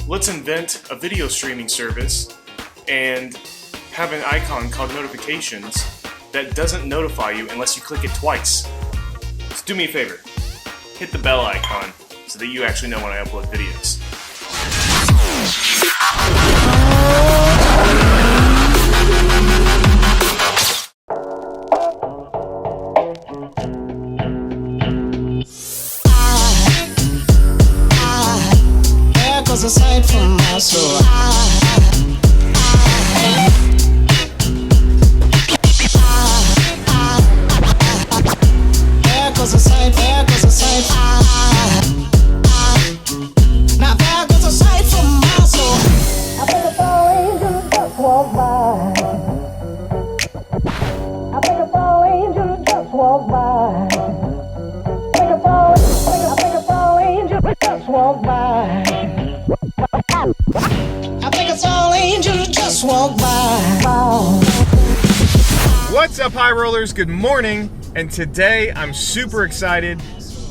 let's invent a video streaming service and have an icon called notifications that doesn't notify you unless you click it twice. Just do me a favor, hit the bell icon so that you actually know when I upload videos. Aside from my soul, there goes a sight, there goes a sight. Now there goes a sight from my soul. I think a fallen angel just walked by. I think a fallen angel just walked by. I think a fallen angel just walked by. I think it's all angels just walk by. What's up, high rollers? Good morning. And today I'm super excited.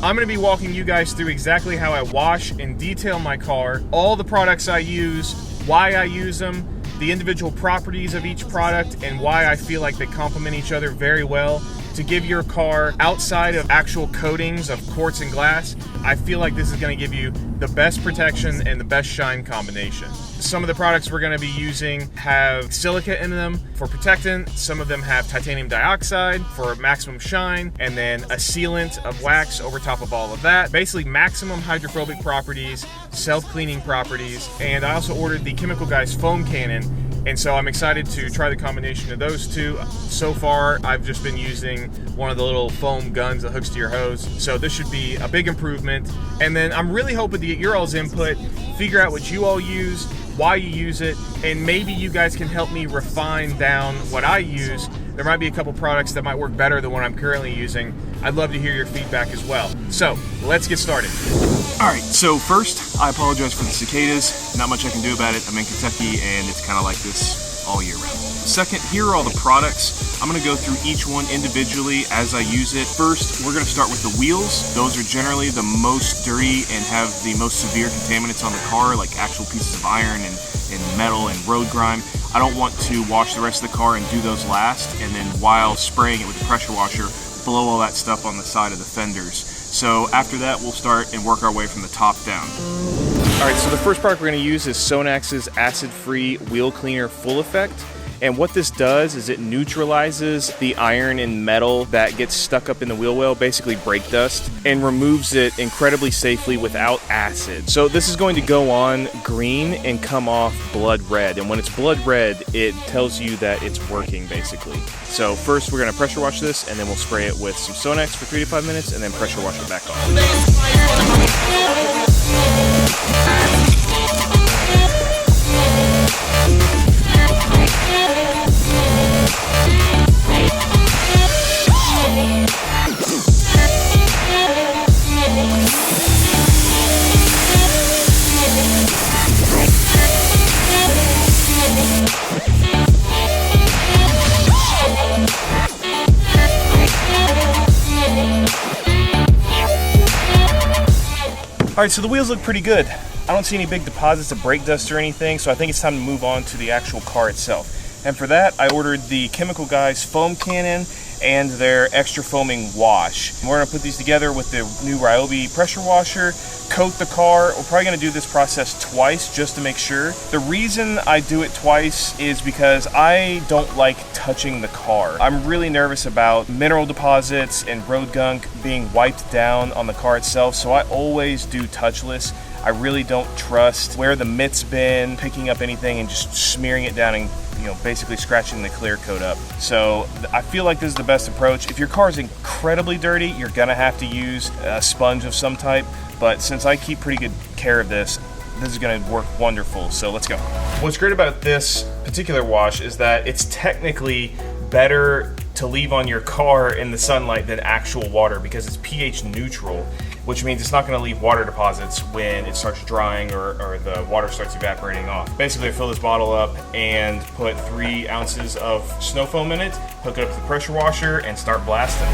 I'm going to be walking you guys through exactly how I wash and detail my car, all the products I use, why I use them, the individual properties of each product, and why I feel like they complement each other very well to give your car, outside of actual coatings of quartz and glass. I feel like this is going to give you the best protection and the best shine combination. Some of the products we're going to be using have silica in them for protectant. Some of them have titanium dioxide for maximum shine, and then a sealant of wax over top of all of that. Basically maximum hydrophobic properties, self-cleaning properties, and I also ordered the Chemical Guys foam cannon, and so I'm excited to try the combination of those two. So far, I've just been using one of the little foam guns that hooks to your hose, so this should be a big improvement. And then I'm really hoping to get your all's input, figure out what you all use, why you use it, and maybe you guys can help me refine down what I use. There might be a couple products that might work better than what I'm currently using. I'd love to hear your feedback as well. So, let's get started. Alright, so first, I apologize for the cicadas. Not much I can do about it. I'm in Kentucky and it's kind of like this all year round. Second, here are all the products. I'm going to go through each one individually as I use it. First, we're going to start with the wheels. Those are generally the most dirty and have the most severe contaminants on the car, like actual pieces of iron and metal and road grime. I don't want to wash the rest of the car and do those last, and then while spraying it with the pressure washer, blow all that stuff on the side of the fenders. So after that, we'll start and work our way from the top down. Alright, so the first product we're going to use is Sonax's acid-free wheel cleaner full effect. And what this does is it neutralizes the iron and metal that gets stuck up in the wheel well, basically brake dust, and removes it incredibly safely without acid. So this is going to go on green and come off blood red. And when it's blood red, it tells you that it's working, basically. So first we're going to pressure wash this, and then we'll spray it with some Sonax for 3 to 5 minutes, and then pressure wash it back off. Alright, so the wheels look pretty good. I don't see any big deposits of brake dust or anything, so I think it's time to move on to the actual car itself. And for that, I ordered the Chemical Guys foam cannon and their extra foaming wash. We're going to put these together with the new Ryobi pressure washer, coat the car. We're probably going to do this process twice just to make sure. The reason I do it twice is because I don't like touching the car. I'm really nervous about mineral deposits and road gunk being wiped down on the car itself, so I always do touchless. I really don't trust where the mitt's been, picking up anything and just smearing it down and basically scratching the clear coat up. So I feel like this is the best approach. If your car is incredibly dirty, you're gonna have to use a sponge of some type, but since I keep pretty good care of this is gonna work wonderful. So let's go. What's great about this particular wash is that it's technically better to leave on your car in the sunlight than actual water because it's pH neutral, which means it's not going to leave water deposits when it starts drying or the water starts evaporating off. Basically, I fill this bottle up and put 3 ounces of snow foam in it, hook it up to the pressure washer, and start blasting.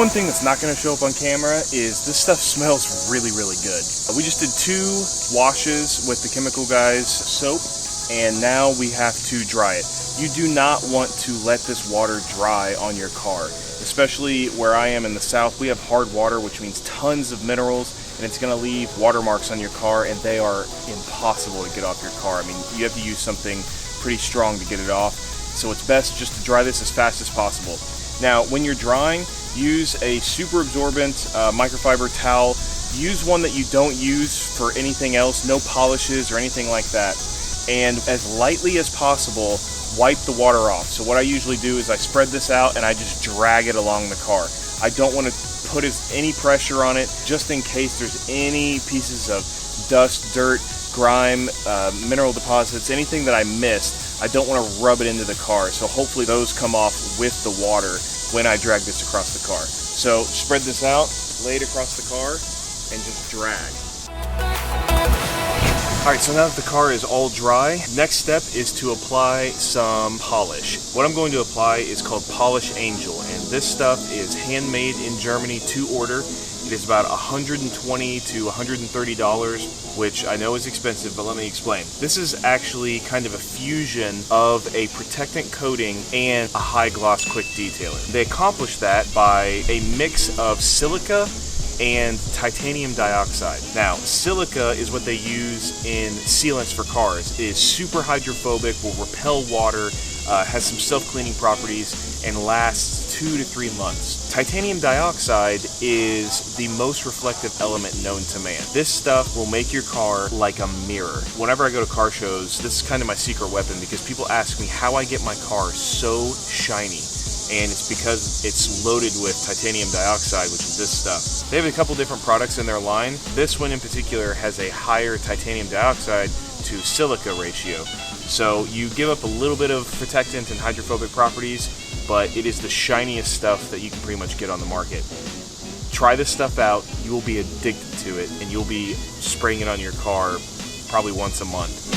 one thing that's not going to show up on camera is this stuff smells really, really good. We just did 2 washes with the chemical guys soap, and now we have to dry it. You do not want to let this water dry on your car, especially where I am in the south. We have hard water, which means tons of minerals, and it's going to leave watermarks on your car, and they are impossible to get off your car. I mean, you have to use something pretty strong to get it off, so it's best just to dry this as fast as possible. Now, when you're drying, use a super absorbent microfiber towel. Use one that you don't use for anything else, no polishes or anything like that. And as lightly as possible, wipe the water off. So what I usually do is I spread this out and I just drag it along the car. I don't want to put any pressure on it, just in case there's any pieces of dust, dirt, grime, mineral deposits, anything that I missed. I don't want to rub it into the car. So hopefully those come off with the water when I drag this across the car. So spread this out, lay it across the car, and just drag. Alright, so now that the car is all dry, next step is to apply some polish. What I'm going to apply is called Polish Angel, and this stuff is handmade in Germany to order. It is about $120 to $130, which I know is expensive, but let me explain. This is actually kind of a fusion of a protectant coating and a high gloss quick detailer. They accomplish that by a mix of silica and titanium dioxide. Now, silica is what they use in sealants for cars. It is super hydrophobic, will repel water, has some self-cleaning properties, and lasts 2 to 3 months. Titanium dioxide is the most reflective element known to man. This stuff will make your car like a mirror. Whenever I go to car shows, this is kind of my secret weapon, because people ask me how I get my car so shiny. And it's because it's loaded with titanium dioxide, which is this stuff. They have a couple different products in their line. This one in particular has a higher titanium dioxide to silica ratio. So you give up a little bit of protectant and hydrophobic properties, but it is the shiniest stuff that you can pretty much get on the market. Try this stuff out. You will be addicted to it, and you'll be spraying it on your car probably once a month.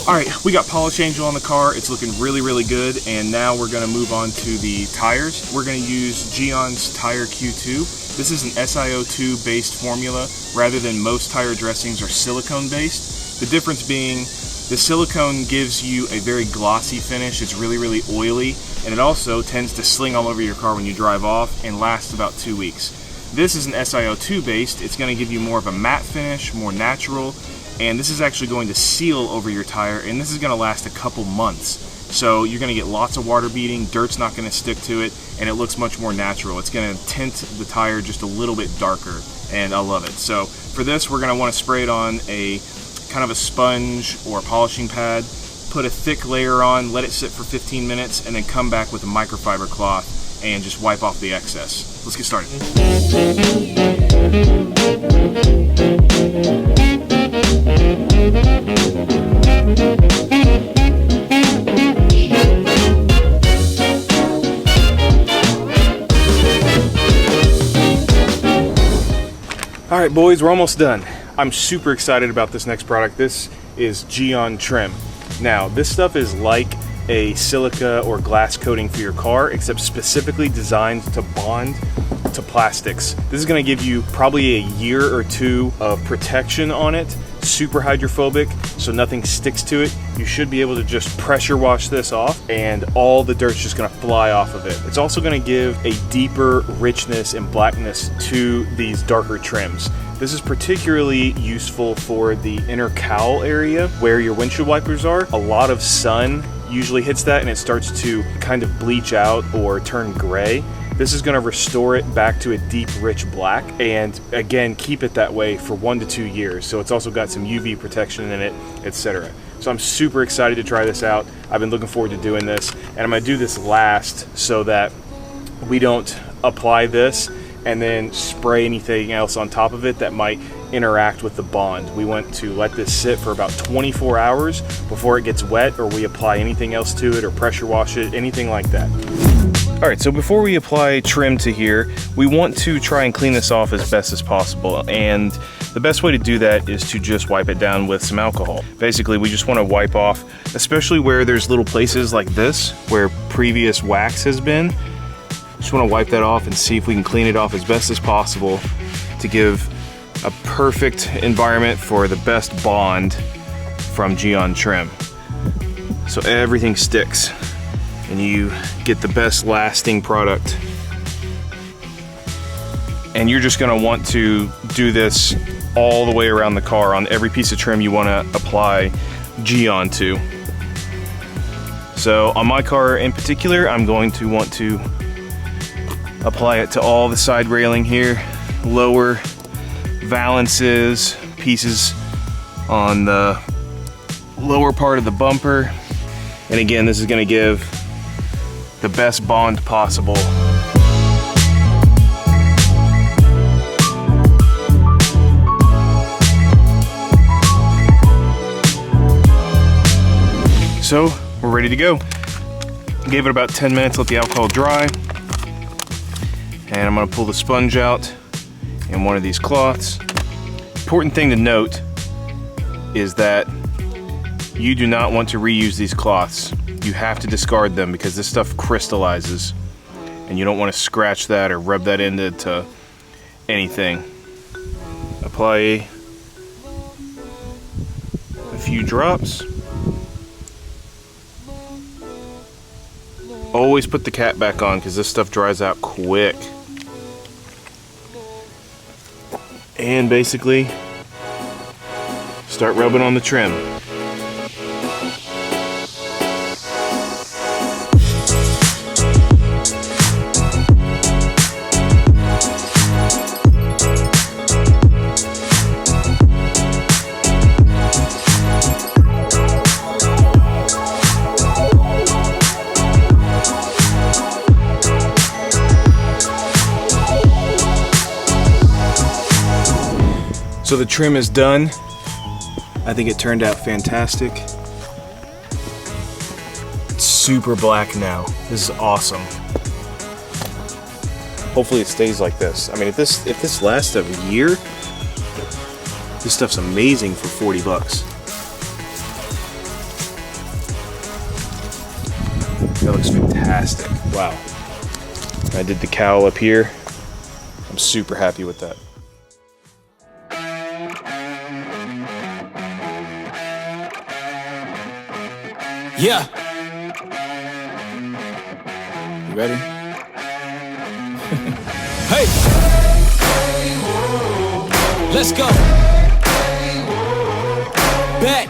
Alright, we got Polish Angel on the car. It's looking really, really good, and now we're going to move on to the tires. We're going to use Gyeon's Tire Q2. This is an SiO2 based formula rather than most tire dressings are silicone based. The difference being the silicone gives you a very glossy finish. It's really, really oily, and it also tends to sling all over your car when you drive off and lasts about 2 weeks. This is an SiO2 based. It's going to give you more of a matte finish, more natural, and this is actually going to seal over your tire, and this is going to last a couple months. So you're going to get lots of water beading, dirt's not going to stick to it, and it looks much more natural. It's going to tint the tire just a little bit darker, and I love it. So for this, we're going to want to spray it on a kind of a sponge or a polishing pad, put a thick layer on, let it sit for 15 minutes, and then come back with a microfiber cloth and just wipe off the excess. Let's get started. Alright boys, we're almost done. I'm super excited about this next product. This is Jian Trim. Now, this stuff is like a silica or glass coating for your car, except specifically designed to bond to plastics. This is going to give you probably a year or two of protection on it. Super hydrophobic, so nothing sticks to it. You should be able to just pressure wash this off, and all the dirt's just going to fly off of it. It's also going to give a deeper richness and blackness to these darker trims. This is particularly useful for the inner cowl area where your windshield wipers are. A lot of sun usually hits that and it starts to kind of bleach out or turn gray. This is going to restore it back to a deep, rich black, and again, keep it that way for 1 to 2 years. So it's also got some UV protection in it, etc. So I'm super excited to try this out. I've been looking forward to doing this, and I'm going to do this last so that we don't apply this and then spray anything else on top of it that might interact with the bond. We want to let this sit for about 24 hours before it gets wet, or we apply anything else to it or pressure wash it, anything like that. All right, so before we apply trim to here, we want to try and clean this off as best as possible. And the best way to do that is to just wipe it down with some alcohol. Basically, we just want to wipe off, especially where there's little places like this, where previous wax has been. Just want to wipe that off and see if we can clean it off as best as possible to give a perfect environment for the best bond from Jian Trim. So everything sticks and you get the best lasting product. And you're just gonna want to do this all the way around the car. On every piece of trim you wanna apply Gyeon to. So on my car in particular, I'm going to want to apply it to all the side railing here, lower valances, pieces on the lower part of the bumper. And again, this is gonna give the best bond possible. So we're ready to go. Gave it about 10 minutes, let the alcohol dry. And I'm gonna pull the sponge out in one of these cloths. Important thing to note is that you do not want to reuse these cloths. You have to discard them because this stuff crystallizes and you don't want to scratch that or rub that into anything. Apply a few drops. Always put the cap back on because this stuff dries out quick. And basically start rubbing on the trim. So the trim is done. I think it turned out fantastic. It's super black now. This is awesome. Hopefully it stays like this. I mean, if this lasts a year, this stuff's amazing for 40 bucks. That looks fantastic. Wow. I did the cowl up here. I'm super happy with that. Yeah. You ready? Hey. Let's go. Back.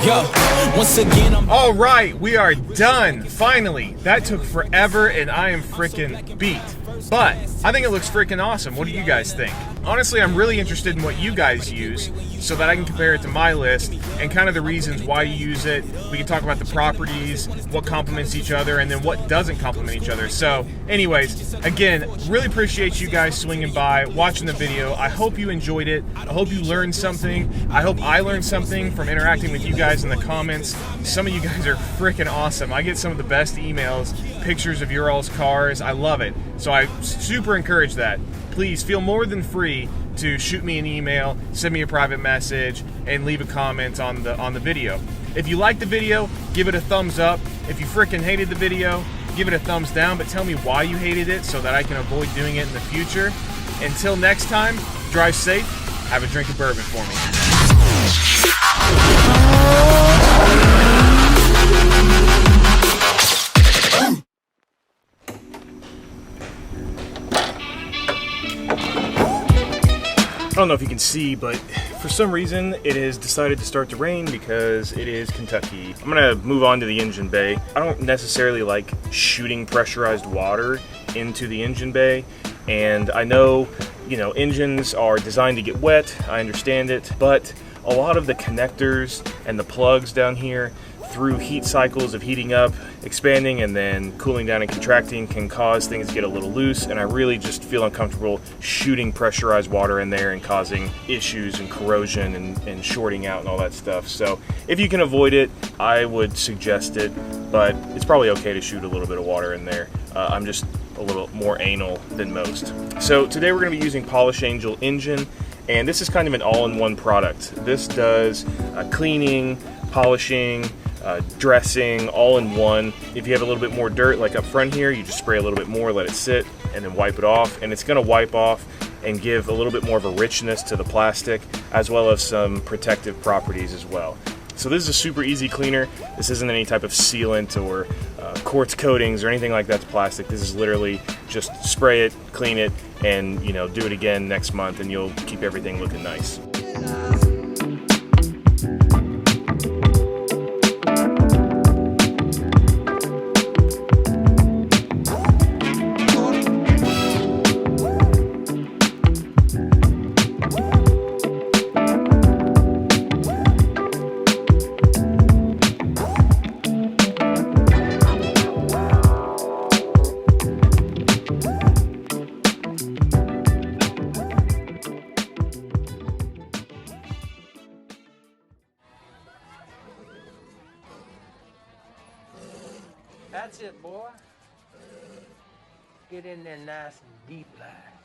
Yo, once again I'm... All right, we are done, finally. That took forever and I am freaking beat. But I think it looks freaking awesome. What do you guys think? Honestly, I'm really interested in what you guys use so that I can compare it to my list and kind of the reasons why you use it. We can talk about the properties, what complements each other, and then what doesn't complement each other. So anyways, again, really appreciate you guys swinging by, watching the video. I hope you enjoyed it. I hope you learned something. I hope I learned something from interacting with you guys in the comments. Some of you guys are freaking awesome. I get some of the best emails, pictures of your all's cars. I love it. So I super encourage that. Please feel more than free to shoot me an email, send me a private message, and leave a comment on the video. If you liked the video, give it a thumbs up. If you freaking hated the video, give it a thumbs down, but tell me why you hated it so that I can avoid doing it in the future. Until next time, drive safe, have a drink of bourbon for me. I don't know if you can see, but for some reason it has decided to start to rain because it is Kentucky. I'm gonna move on to the engine bay. I don't necessarily like shooting pressurized water into the engine bay, and I know, you know, engines are designed to get wet, I understand it, but a lot of the connectors and the plugs down here through heat cycles of heating up, expanding, and then cooling down and contracting can cause things to get a little loose, and I really just feel uncomfortable shooting pressurized water in there and causing issues and corrosion and shorting out and all that stuff. So if you can avoid it, I would suggest it, but it's probably okay to shoot a little bit of water in there. I'm just a little more anal than most. So today we're going to be using Polish Angel engine, and this is kind of an all-in-one product. This does cleaning, polishing, dressing, all in one. If you have a little bit more dirt like up front here, you just spray a little bit more, let it sit, and then wipe it off, and it's going to wipe off and give a little bit more of a richness to the plastic, as well as some protective properties as well. So this is a super easy cleaner. This isn't any type of sealant or quartz coatings or anything like that to plastic. This is literally just spray it, clean it, and do it again next month, and you'll keep everything looking nice. That's it, boy. Get in there nice and deep like.